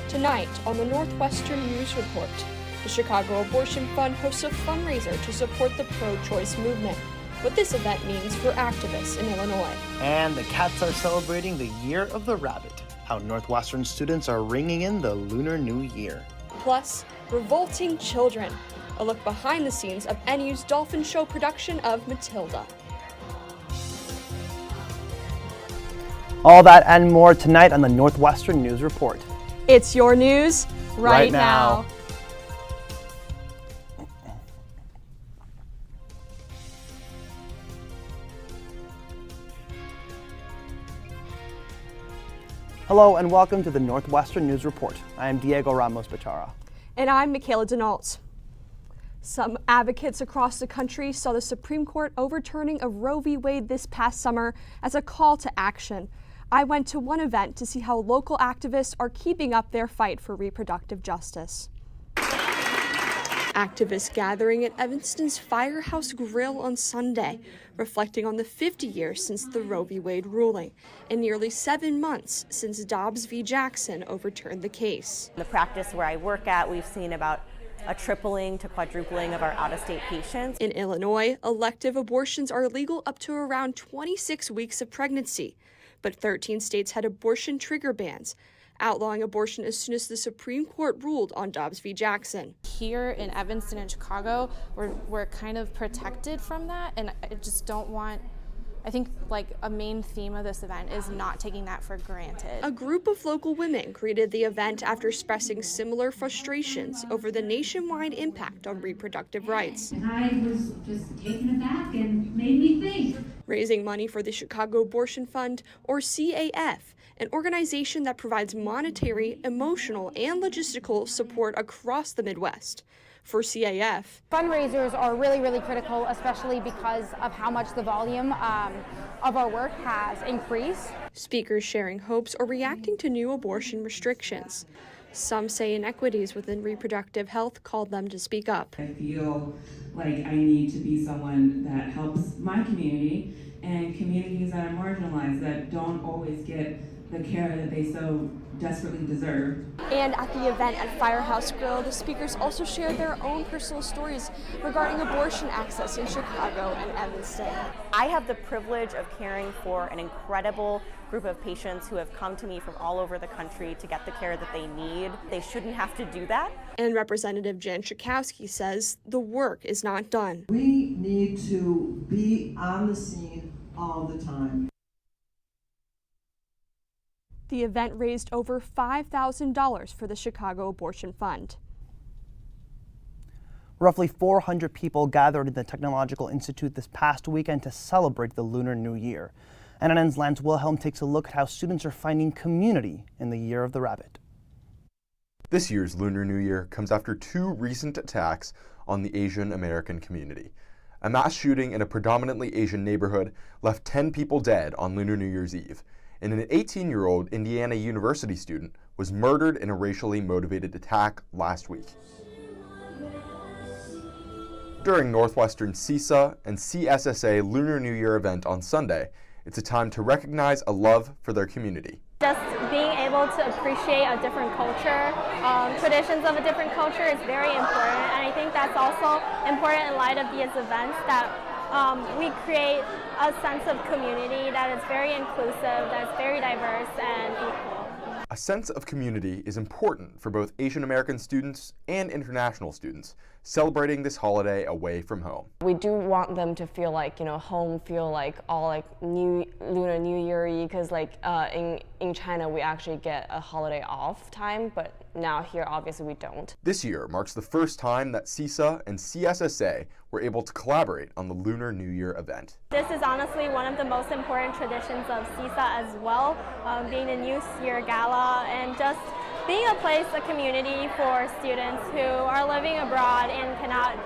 Tonight on the Northwestern News Report, the Chicago Abortion Fund hosts a fundraiser to support the pro-choice movement. What this event means for activists in Illinois. And the Cats are celebrating the Year of the Rabbit, how Northwestern students are ringing in the Lunar New Year. Plus, revolting children, a look behind the scenes of NU's Dolphin Show production of Matilda. All that and more tonight on the Northwestern News Report. It's your news right now. Hello and welcome to the Northwestern News Report. I am Diego Ramos-Bachara. And I'm Michaela Denault. Some advocates across the country saw the Supreme Court overturning of Roe v. Wade this past summer as a call to action. I went to one event to see how local activists are keeping up their fight for reproductive justice. Activists gathering at Evanston's Firehouse Grill on Sunday, reflecting on the 50 years since the Roe v. Wade ruling and nearly 7 months since Dobbs v. Jackson overturned the case. In the practice where I work at, we've seen about a tripling to quadrupling of our out-of-state patients. In Illinois, elective abortions are legal up to around 26 weeks of pregnancy, but 13 states had abortion trigger bans, outlawing abortion as soon as the Supreme Court ruled on Dobbs v. Jackson. Here in Evanston and Chicago, we're kind of protected from that, and I just don't want, I think like a main theme of this event is not taking that for granted. A group of local women greeted the event after expressing similar frustrations over the nationwide impact on reproductive rights. And I was just taken aback and made me think. Raising money for the Chicago Abortion Fund, or CAF, an organization that provides monetary, emotional, and logistical support across the Midwest. For CAF, fundraisers are really, really critical, especially because of how much the volume of our work has increased. Speakers sharing hopes or reacting to new abortion restrictions. Some say inequities within reproductive health called them to speak up. I feel like I need to be someone that helps my community and communities that are marginalized, that don't always get the care that they so desperately deserve. And at the event at Firehouse Grill, the speakers also shared their own personal stories regarding abortion access in Chicago and Evanston. I have the privilege of caring for an incredible group of patients who have come to me from all over the country to get the care that they need. They shouldn't have to do that. And Representative Jan Schakowsky says the work is not done. We need to be on the scene all the time. The event raised over $5,000 for the Chicago Abortion Fund. Roughly 400 people gathered in the Technological Institute this past weekend to celebrate the Lunar New Year. NNN's Lance Wilhelm takes a look at how students are finding community in the Year of the Rabbit. This year's Lunar New Year comes after 2 recent attacks on the Asian American community. A mass shooting in a predominantly Asian neighborhood left 10 people dead on Lunar New Year's Eve, and an 18-year-old Indiana University student was murdered in a racially motivated attack last week. During Northwestern CISA and CSSA Lunar New Year event on Sunday, it's a time to recognize a love for their community. Just being able to appreciate a different culture, traditions of a different culture is very important, and I think that's also important in light of these events that we create a sense of community that is very inclusive, that's very diverse and equal. A sense of community is important for both Asian American students and international students celebrating this holiday away from home. We do want them to feel like, home, feel like all like Lunar New Year-y, because like in China we actually get a holiday off time, but now here obviously we don't. This year marks the first time that CISA and CSSA were able to collaborate on the Lunar New Year event. This is honestly one of the most important traditions of CISA as well, being the New Year Gala and just being a place, a community for students who are living abroad and cannot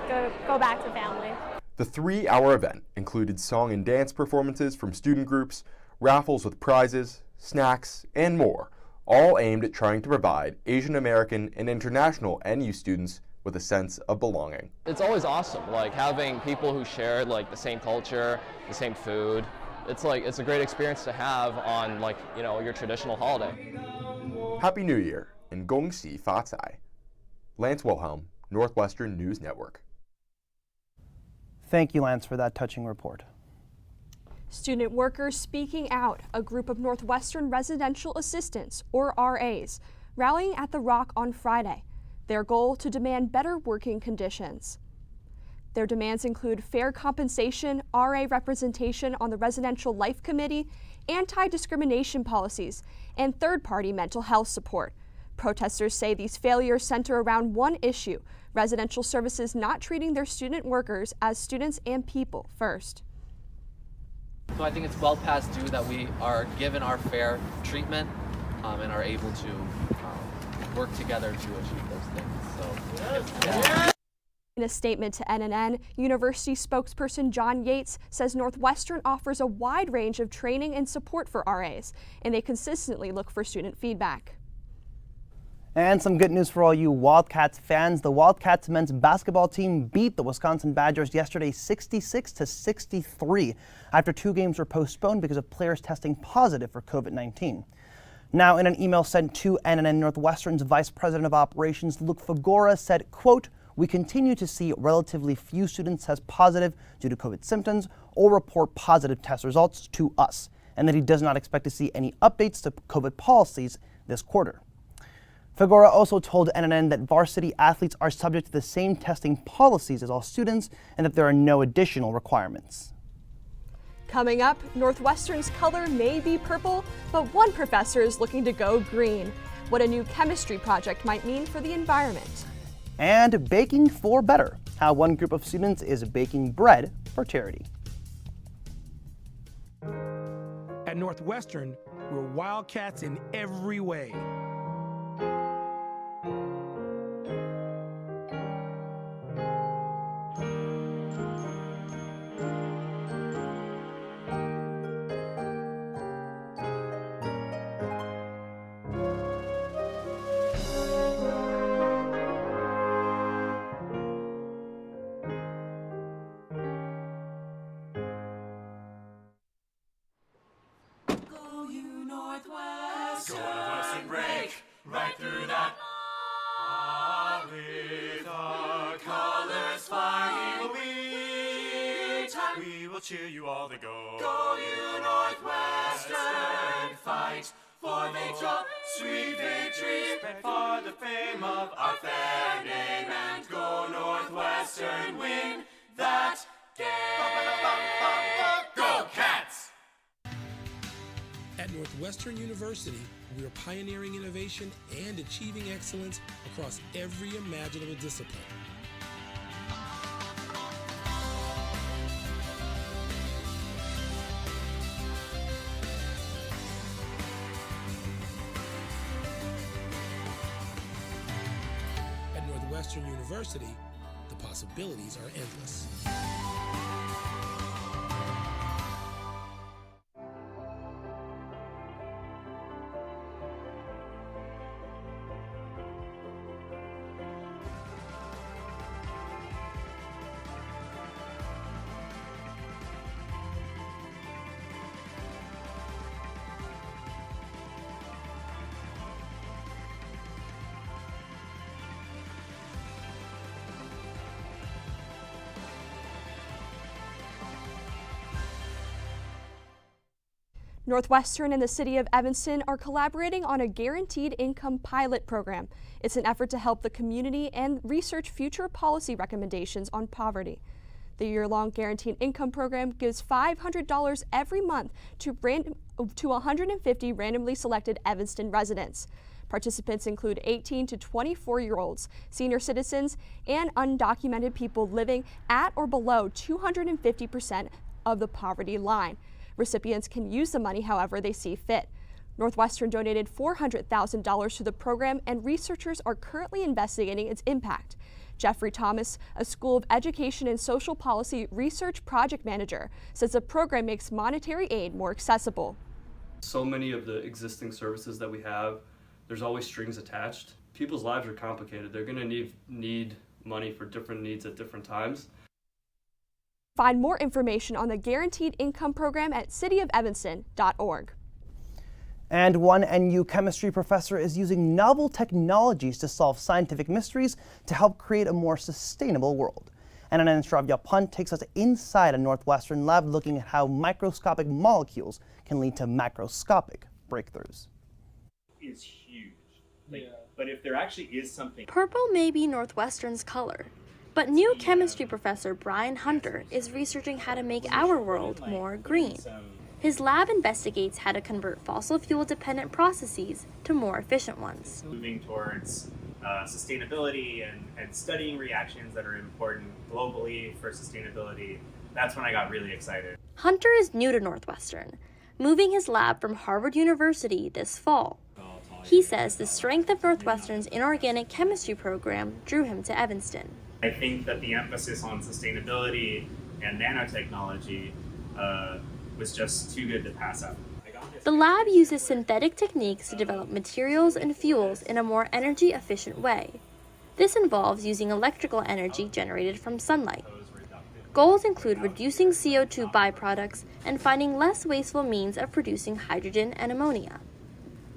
go back to family. The 3-hour event included song and dance performances from student groups, raffles with prizes, snacks, and more, all aimed at trying to provide Asian American and international NU students with a sense of belonging. It's always awesome, like having people who share like the same culture, the same food. It's a great experience to have on your traditional holiday. Happy New Year, and 恭喜发财. Lance Wilhelm, Northwestern News Network. Thank you, Lance, for that touching report. Student workers speaking out, a group of Northwestern residential assistants, or RAs, rallying at the Rock on Friday. Their goal to demand better working conditions. Their demands include fair compensation, RA representation on the Residential Life Committee, anti-discrimination policies, and third-party mental health support. Protesters say these failures center around one issue: residential services not treating their student workers as students and people first. So I think it's well past due that we are given our fair treatment and are able to work together to achieve those things. In a statement to NNN, University spokesperson John Yates says Northwestern offers a wide range of training and support for RAs, and they consistently look for student feedback. And some good news for all you Wildcats fans. The Wildcats men's basketball team beat the Wisconsin Badgers yesterday 66-63 after 2 games were postponed because of players testing positive for COVID-19. Now, in an email sent to NNN, Northwestern's Vice President of Operations, Luke Fagora, said, quote, "We continue to see relatively few students test positive due to COVID symptoms or report positive test results to us, and that he does not expect to see any updates to COVID policies this quarter." Fagora also told NNN that varsity athletes are subject to the same testing policies as all students and that there are no additional requirements. Coming up, Northwestern's color may be purple, but one professor is looking to go green. What a new chemistry project might mean for the environment. And baking for better, how one group of students is baking bread for charity. At Northwestern, we're Wildcats in every way. Go Northwestern, break right through that. With our colors flying, we will cheer you all the go. Go you Northwestern, fight for victory, sweet victory, for the fame of our fair name, and go Northwestern, win that game. Go Cats! At Northwestern University, we are pioneering innovation and achieving excellence across every imaginable discipline. At Northwestern University, the possibilities are endless. Northwestern and the city of Evanston are collaborating on a guaranteed income pilot program. It's an effort to help the community and research future policy recommendations on poverty. The year-long guaranteed income program gives $500 every month to 150 randomly selected Evanston residents. Participants include 18 to 24-year-olds, senior citizens, and undocumented people living at or below 250% of the poverty line. Recipients can use the money however they see fit. Northwestern donated $400,000 to the program, and researchers are currently investigating its impact. Jeffrey Thomas, a School of Education and Social Policy research project manager, says the program makes monetary aid more accessible. So many of the existing services that we have, there's always strings attached. People's lives are complicated. They're going to need money for different needs at different times. Find more information on the Guaranteed Income Program at cityofelvanston.org. And one NU chemistry professor is using novel technologies to solve scientific mysteries to help create a more sustainable world. NNN's Shravya Pant takes us inside a Northwestern lab looking at how microscopic molecules can lead to macroscopic breakthroughs. Is huge. But if there actually is something... Purple may be Northwestern's color, but new chemistry professor Brian Hunter is researching how to make our world more green. His lab investigates how to convert fossil fuel-dependent processes to more efficient ones. Moving towards sustainability and studying reactions that are important globally for sustainability, that's when I got really excited. Hunter is new to Northwestern, moving his lab from Harvard University this fall. He says the strength of Northwestern's inorganic chemistry program drew him to Evanston. I think that the emphasis on sustainability and nanotechnology was just too good to pass up. The lab uses synthetic techniques to develop materials and fuels in a more energy-efficient way. This involves using electrical energy generated from sunlight. Goals include reducing CO2 byproducts and finding less wasteful means of producing hydrogen and ammonia.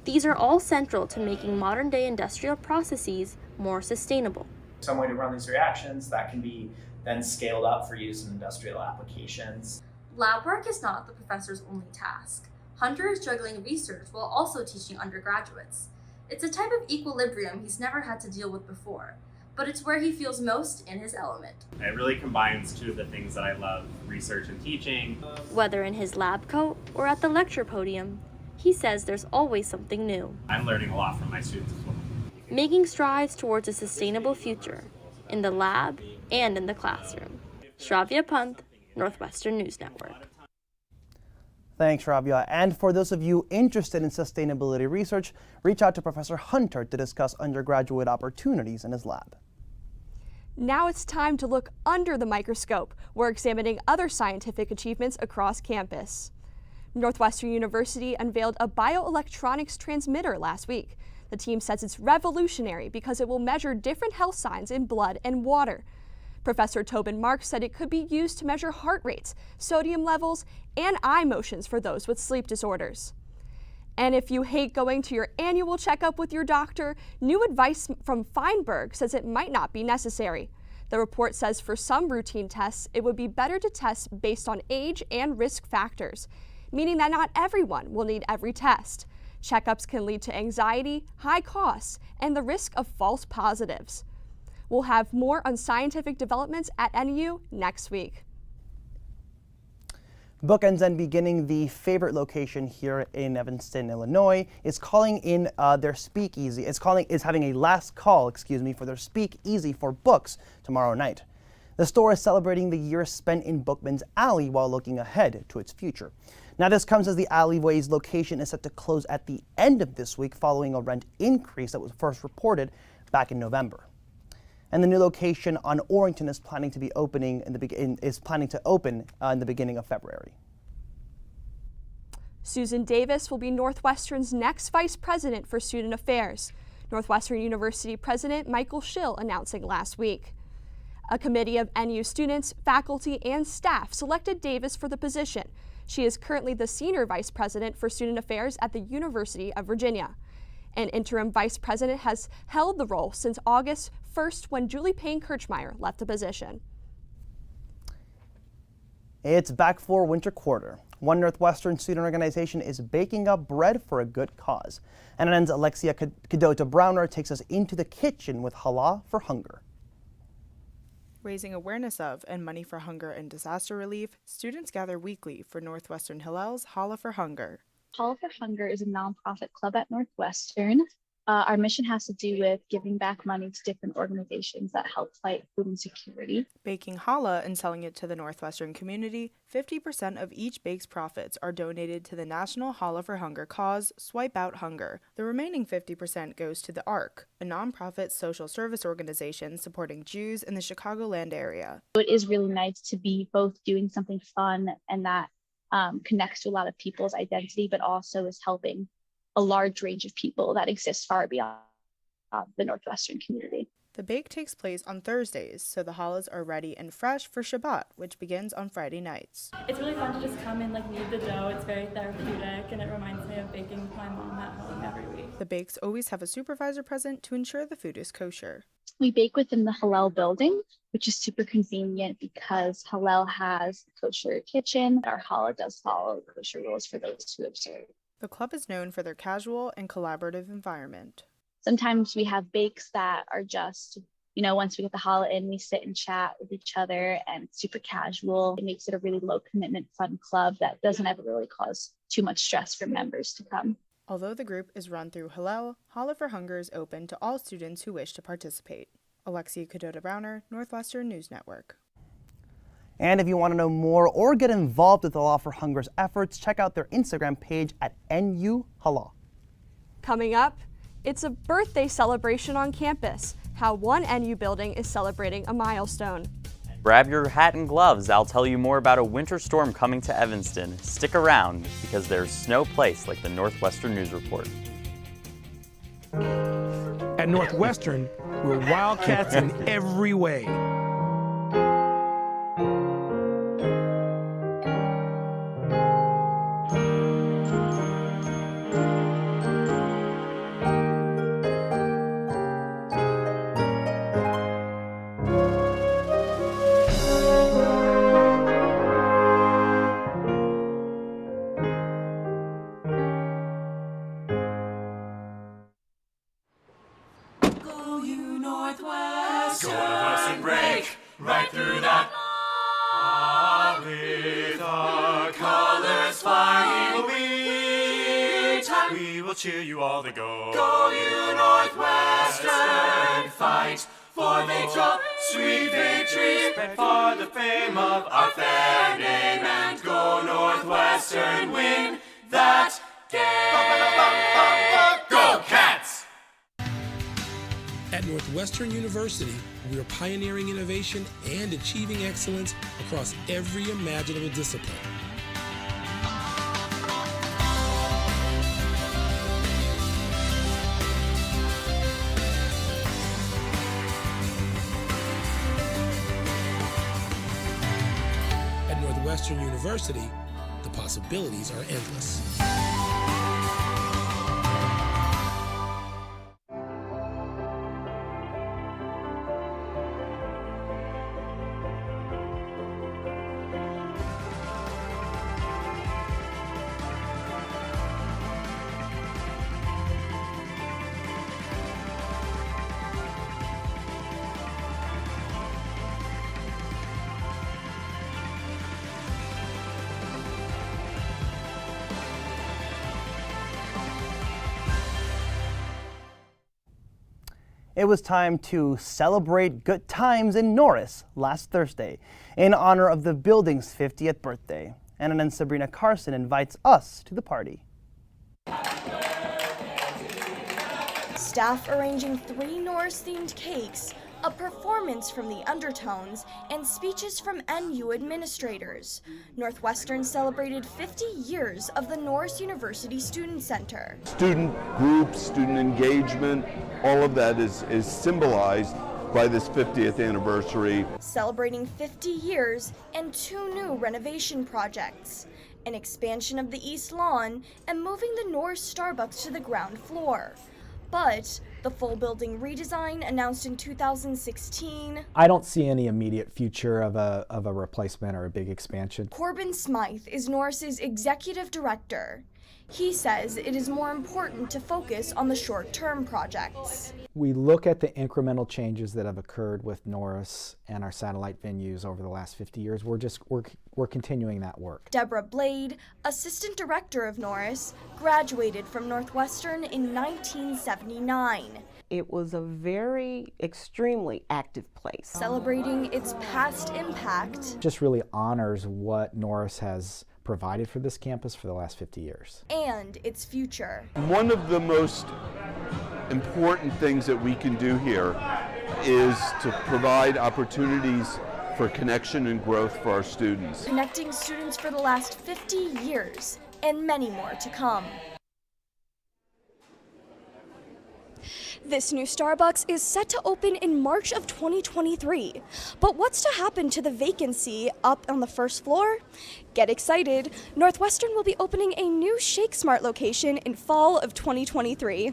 These are all central to making modern-day industrial processes more sustainable. Some way to run these reactions that can be then scaled up for use in industrial applications. Lab work is not the professor's only task. Hunter is juggling research while also teaching undergraduates. It's a type of equilibrium he's never had to deal with before, but it's where he feels most in his element. It really combines two of the things that I love, research and teaching. Whether in his lab coat or at the lecture podium, he says there's always something new. I'm learning a lot from my students as well. Making strides towards a sustainable future, in the lab and in the classroom. Shravya Pant, Northwestern News Network. Thanks, Shravya. And for those of you interested in sustainability research, reach out to Professor Hunter to discuss undergraduate opportunities in his lab. Now it's time to look under the microscope. We're examining other scientific achievements across campus. Northwestern University unveiled a bioelectronics transmitter last week. The team says it's revolutionary because it will measure different health signs in blood and water. Professor Tobin Marks said it could be used to measure heart rates, sodium levels, and eye motions for those with sleep disorders. And if you hate going to your annual checkup with your doctor, new advice from Feinberg says it might not be necessary. The report says for some routine tests, it would be better to test based on age and risk factors, meaning that not everyone will need every test. Checkups can lead to anxiety, high costs, and the risk of false positives. We'll have more on scientific developments at NU next week. Bookends and Beginning, the favorite location here in Evanston, Illinois, is calling in their speakeasy. Is having a last call, for their speakeasy for books tomorrow night. The store is celebrating the year spent in Bookman's Alley while looking ahead to its future. Now, this comes as the alleyway's location is set to close at the end of this week following a rent increase that was first reported back in November. And the new location on Orrington is planning to open in the beginning of February. Susan Davis will be Northwestern's next vice president for student affairs. Northwestern University President Michael Schill announcing last week. A committee of NU students, faculty, and staff selected Davis for the position. She is currently the senior vice president for student affairs at the University of Virginia. An interim vice president has held the role since August 1st when Julie Payne Kirchmeier left the position. It's back for winter quarter. One Northwestern student organization is baking up bread for a good cause. NNN's Alexia Cadota Browner takes us into the kitchen with Challah for Hunger. Raising awareness of and money for hunger and disaster relief, students gather weekly for Northwestern Hillel's Challah for Hunger. Challah for Hunger is a nonprofit club at Northwestern. Our mission has to do with giving back money to different organizations that help fight food insecurity. Baking challah and selling it to the Northwestern community, 50% of each bake's profits are donated to the National Challah for Hunger cause, Swipe Out Hunger. The remaining 50% goes to the ARC, a nonprofit social service organization supporting Jews in the Chicagoland area. It is really nice to be both doing something fun and that connects to a lot of people's identity, but also is helping a large range of people that exist far beyond the Northwestern community. The bake takes place on Thursdays, so the challahs are ready and fresh for Shabbat, which begins on Friday nights. It's really fun to just come and knead the dough. It's very therapeutic, and it reminds me of baking with my mom at home every week. The bakes always have a supervisor present to ensure the food is kosher. We bake within the Hillel building, which is super convenient because Hillel has a kosher kitchen. Our challah does follow kosher rules for those who observe. The club is known for their casual and collaborative environment. Sometimes we have bakes that are just, once we get the challah in, we sit and chat with each other, and it's super casual. It makes it a really low commitment, fun club that doesn't ever really cause too much stress for members to come. Although the group is run through Hillel, Challah for Hunger is open to all students who wish to participate. Alexia Cadota-Browner, Northwestern News Network. And if you want to know more or get involved with the Law for Hunger's efforts, check out their Instagram page at NU Halal. Coming up, it's a birthday celebration on campus, how one NU building is celebrating a milestone. Grab your hat and gloves. I'll tell you more about a winter storm coming to Evanston. Stick around, because there's no place like the Northwestern News Report. At Northwestern, we're Wildcats in every way. Cheer you all the go. Go you Northwestern, fight for victory, sweet victory, for the fame of our fair name, and go Northwestern, win that game. Go Cats! At Northwestern University, we are pioneering innovation and achieving excellence across every imaginable discipline. Northwestern University, the possibilities are endless. It was time to celebrate good times in Norris last Thursday in honor of the building's 50th birthday. NNN Sabrina Carson invites us to the party. Staff arranging 3 Norris-themed cakes, a performance from the Undertones, and speeches from NU administrators. Northwestern celebrated 50 years of the Norris University Student Center. Student groups, student engagement, all of that is symbolized by this 50th anniversary. Celebrating 50 years and 2 new renovation projects, an expansion of the East Lawn, and moving the Norris Starbucks to the ground floor. But the full building redesign announced in 2016. I don't see any immediate future of a replacement or a big expansion. Corbin Smythe is Norris's executive director. He says it is more important to focus on the short-term projects. We look at the incremental changes that have occurred with Norris and our satellite venues over the last 50 years. We're continuing that work. Deborah Blade, assistant director of Norris, graduated from Northwestern in 1979. It was a very extremely active place. Celebrating its past impact. Just really honors what Norris has provided for this campus for the last 50 years. And its future. One of the most important things that we can do here is to provide opportunities for connection and growth for our students. Connecting students for the last 50 years and many more to come. This new Starbucks is set to open in March of 2023. But what's to happen to the vacancy up on the first floor? Get excited! Northwestern will be opening a new Shake Smart location in fall of 2023.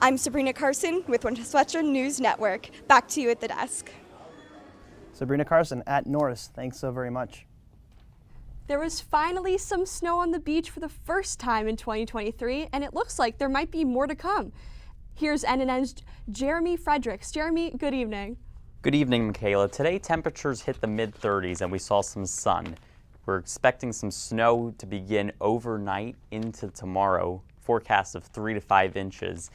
I'm Sabrina Carson with Northwestern News Network. Back to you at the desk. Sabrina Carson at Norris, thanks so very much. There was finally some snow on the beach for the first time in 2023, and it looks like there might be more to come. Here's NNN's Jeremy Fredericks. Jeremy, good evening. Good evening, Michaela. Today, temperatures hit the mid-30s and we saw some sun. We're expecting some snow to begin overnight into tomorrow, forecast of 3 to 5 inches.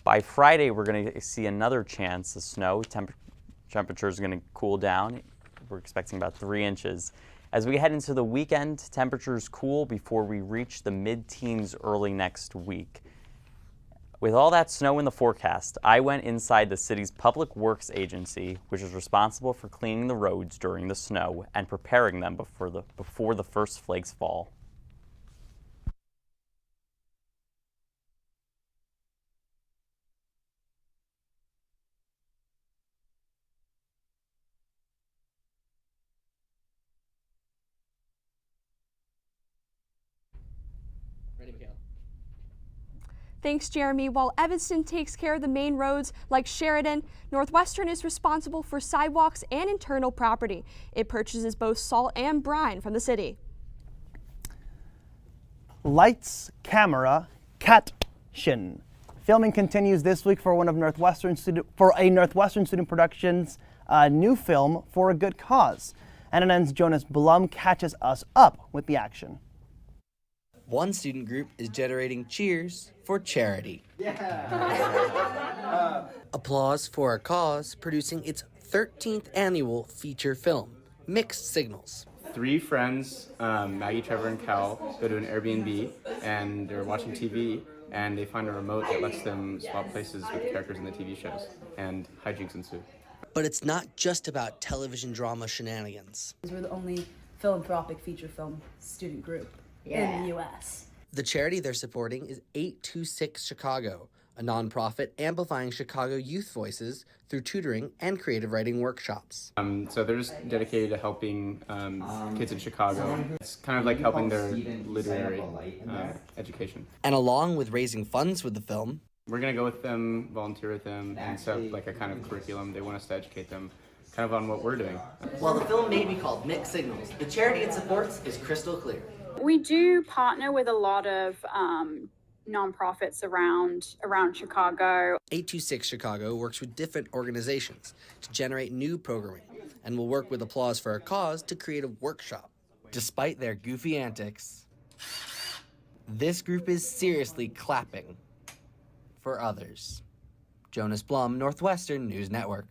By Friday, we're going to see another chance of snow. Temperatures are going to cool down. We're expecting about 3 inches. As we head into the weekend, temperatures cool before we reach the mid-teens early next week. With all that snow in the forecast, I went inside the city's Public Works Agency, which is responsible for cleaning the roads during the snow and preparing them before the first flakes fall. Thanks, Jeremy. While Evanston takes care of the main roads like Sheridan, Northwestern is responsible for sidewalks and internal property. It purchases both salt and brine from the city. Lights, camera, catction. Filming continues this week for a Northwestern Student Productions new film for a good cause. NNN's Jonas Blum catches us up with the action. One student group is generating cheers for charity. Applause for a cause producing its 13th annual feature film, Mixed Signals. 3 friends, Maggie, Trevor, and Cal, go to an Airbnb and they're watching TV and they find a remote that lets them swap places with the characters in the TV shows, and hijinks ensue. But it's not just about television drama shenanigans. We're the only philanthropic feature film student group in the U.S. The charity they're supporting is 826 Chicago, a nonprofit amplifying Chicago youth voices through tutoring and creative writing workshops. So they're just dedicated to helping kids in Chicago. It's kind of like helping their literary education. And along with raising funds with the film, we're going to go with them, volunteer with them, and set up like a kind of curriculum. They want us to educate them kind of on what we're doing. While the film may be called Mixed Signals, the charity it supports is crystal clear. We do partner with a lot of nonprofits around Chicago. 826 Chicago works with different organizations to generate new programming and will work with Applause for a Cause to create a workshop. Despite their goofy antics, this group is seriously clapping for others. Jonas Blum, Northwestern News Network.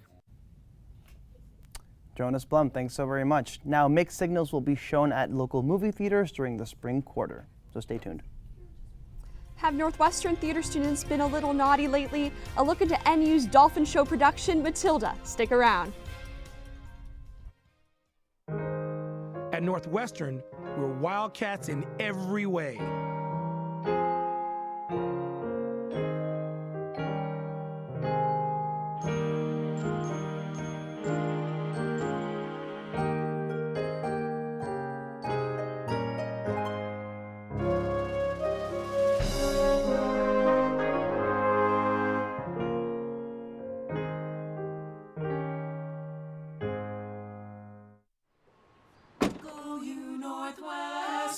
Jonas Blum, thanks so very much. Now, Mixed Signals will be shown at local movie theaters during the spring quarter, so stay tuned. Have Northwestern theater students been a little naughty lately? A look into NU's Dolphin Show production, Matilda. Stick around. At Northwestern, we're wildcats in every way.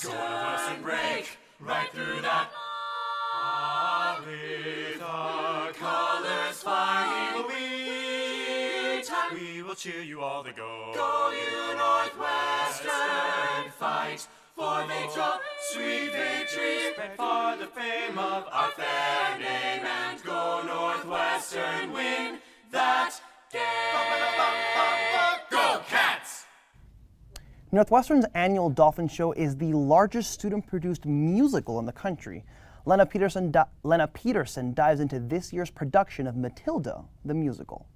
Go Northwestern, break right through that. With our colors flying, we will cheer you all to go. Go you Northwestern, fight for victory, sweet victory, for the fame of our fair name, and go Northwestern, win that game. Go Cats! Northwestern's annual Dolphin Show is the largest student-produced musical in the country. Lena Peterson dives into this year's production of Matilda, the musical.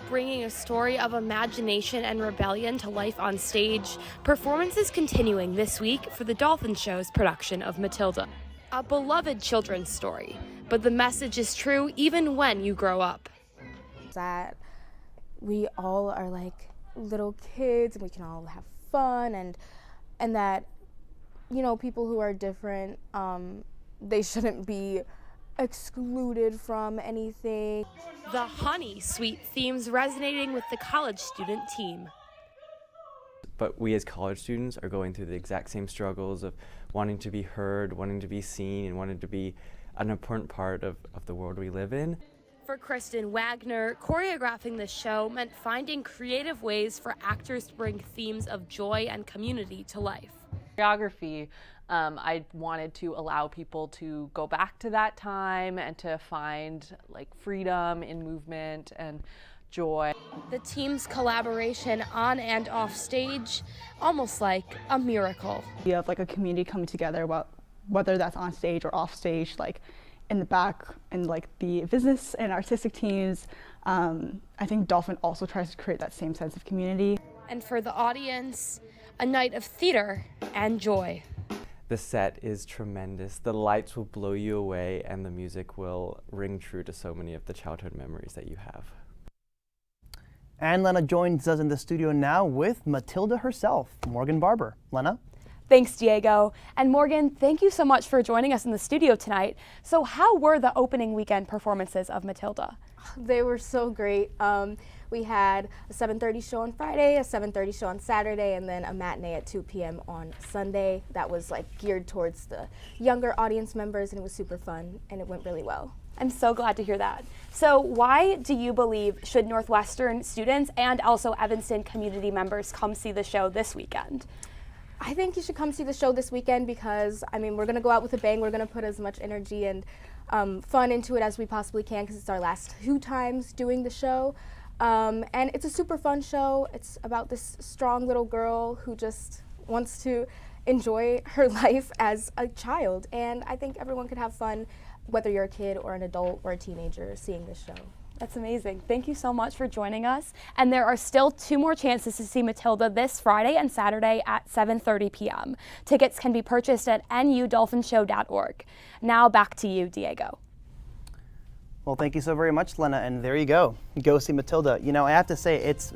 Bringing a story of imagination and rebellion to life on stage, performances continuing this week for the Dolphin Show's production of Matilda. A beloved children's story, but the message is true even when you grow up. That we all are like little kids and we can all have fun, and that, you know, people who are different, they shouldn't be excluded from anything. The honey sweet themes resonating with the college student team. But we as college students are going through the exact same struggles of wanting to be heard, wanting to be seen, and wanting to be an important part of the world we live in. For Kristen Wagner, choreographing the show meant finding creative ways for actors to bring themes of joy and community to life. Choreography, I wanted to allow people to go back to that time and to find like freedom in movement and joy. The team's collaboration on and off stage, almost like a miracle. You have like a community coming together, whether that's on stage or off stage, like in the back and like the business and artistic teams. I think Dolphin also tries to create that same sense of community. And for the audience, a night of theater and joy. The set is tremendous. The lights will blow you away and the music will ring true to so many of the childhood memories that you have. And Lena joins us in the studio now with Matilda herself, Morgan Barber. Lena? Thanks, Diego. And Morgan, thank you so much for joining us in the studio tonight. So how were the opening weekend performances of Matilda? They were so great. We had a 7:30 show on Friday, a 7:30 show on Saturday, and then a matinee at 2 p.m. on Sunday that was like geared towards the younger audience members, and it was super fun, and it went really well. I'm so glad to hear that. So why do you believe should Northwestern students and also Evanston community members come see the show this weekend? I think you should come see the show this weekend because, I mean, we're going to go out with a bang. We're going to put as much energy and fun into it as we possibly can because it's our last 2 times doing the show. And it's a super fun show. It's about this strong little girl who just wants to enjoy her life as a child. And I think everyone could have fun, whether you're a kid or an adult or a teenager, seeing this show. That's amazing. Thank you so much for joining us. And there are still 2 more chances to see Matilda this Friday and Saturday at 7:30 p.m. Tickets can be purchased at nudolphinshow.org. Now back to you, Diego. Well, thank you so very much, Lena, and there you go. Go see Matilda. You know, I have to say, it's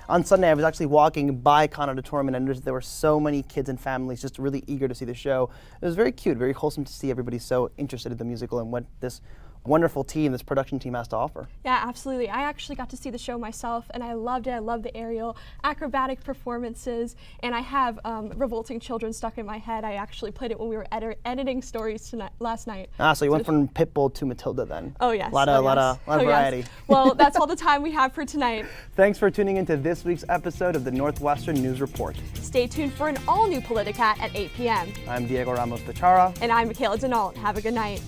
on Sunday I was actually walking by Conn Auditorium and I noticed there were so many kids and families just really eager to see the show. It was very cute, very wholesome to see everybody so interested in the musical and what this wonderful team, this production team has to offer. Yeah, absolutely. I actually got to see the show myself and I loved it. I loved the aerial acrobatic performances, and I have Revolting Children stuck in my head. I actually played it when we were editing stories last night. So you went from Pitbull to Matilda then. Oh yes. A lot of variety. Yes. Well, that's all the time we have for tonight. Thanks for tuning into this week's episode of the Northwestern News Report. Stay tuned for an all-new Politicat at 8 p.m. I'm Diego Ramos-Pachara. And I'm Michaela Denault. Have a good night.